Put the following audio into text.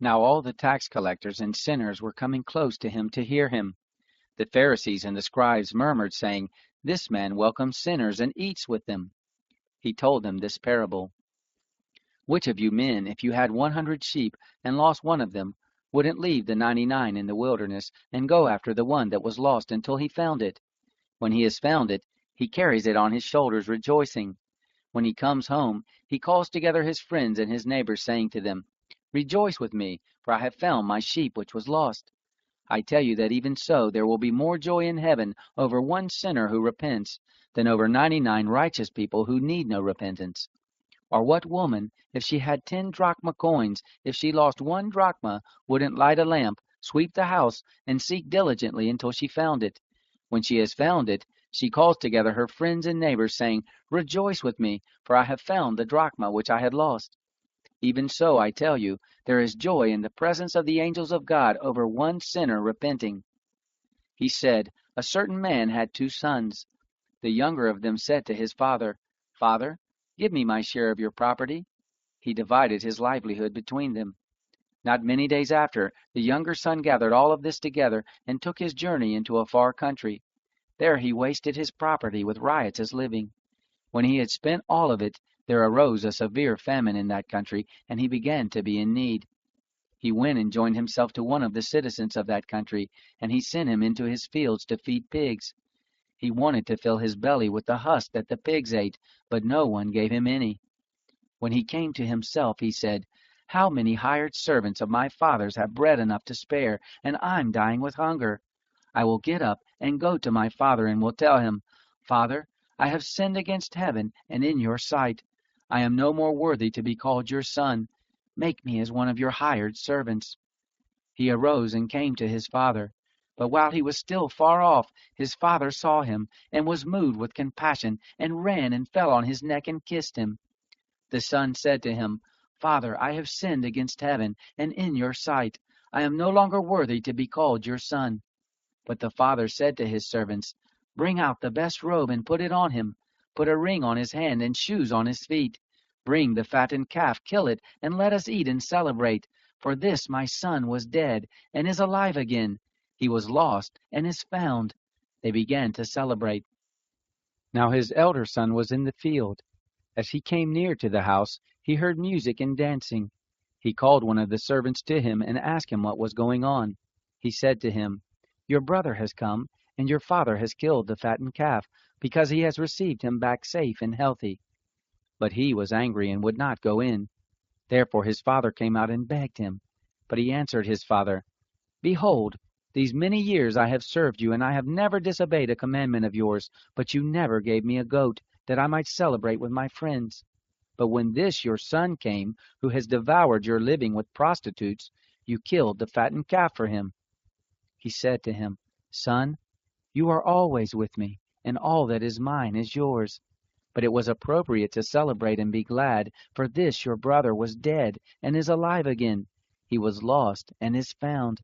Now all the tax collectors and sinners were coming close to him to hear him. The Pharisees and the scribes murmured, saying, "This man welcomes sinners and eats with them." He told them this parable. Which of you men, if you had 100 sheep and lost one of them, wouldn't leave the 99 in the wilderness and go after the one that was lost until he found it? When he has found it, he carries it on his shoulders rejoicing. When he comes home, he calls together his friends and his neighbors, saying to them, "Rejoice with me, for I have found my sheep which was lost." I tell you that even so there will be more joy in heaven over one sinner who repents than over 99 righteous people who need no repentance. Or what woman, if she had 10 drachma coins, if she lost 1 drachma, wouldn't light a lamp, sweep the house, and seek diligently until she found it? When she has found it, she calls together her friends and neighbors, saying, "Rejoice with me, for I have found the drachma which I had lost." Even so, I tell you, there is joy in the presence of the angels of God over one sinner repenting. He said, "A certain man had 2 sons. The younger of them said to his father, 'Father, give me my share of your property.' He divided his livelihood between them. Not many days after, the younger son gathered all of this together and took his journey into a far country. There he wasted his property with riotous living. When he had spent all of it, there arose a severe famine in that country, and he began to be in need. He went and joined himself to one of the citizens of that country, and he sent him into his fields to feed pigs. He wanted to fill his belly with the husk that the pigs ate, but no one gave him any. When he came to himself, he said, 'How many hired servants of my father's have bread enough to spare, and I'm dying with hunger? I will get up and go to my father and will tell him, Father, I have sinned against heaven and in your sight. I am no more worthy to be called your son. Make me as one of your hired servants.' He arose and came to his father. But while he was still far off, his father saw him, and was moved with compassion, and ran and fell on his neck and kissed him. The son said to him, 'Father, I have sinned against heaven and in your sight. I am no longer worthy to be called your son.' But the father said to his servants, 'Bring out the best robe and put it on him. Put a ring on his hand and shoes on his feet. Bring the fattened calf, kill it, and let us eat and celebrate. For this my son was dead and is alive again. He was lost and is found.' They began to celebrate. Now his elder son was in the field. As he came near to the house, he heard music and dancing. He called one of the servants to him and asked him what was going on. He said to him, 'Your brother has come, and your father has killed the fattened calf, because he has received him back safe and healthy.' But he was angry and would not go in. Therefore his father came out and begged him. But he answered his father, 'Behold, these many years I have served you, and I have never disobeyed a commandment of yours, but you never gave me a goat, that I might celebrate with my friends. But when this your son came, who has devoured your living with prostitutes, you killed the fattened calf for him.' He said to him, 'Son, you are always with me, and all that is mine is yours. But it was appropriate to celebrate and be glad, for this your brother was dead and is alive again. He was lost and is found.'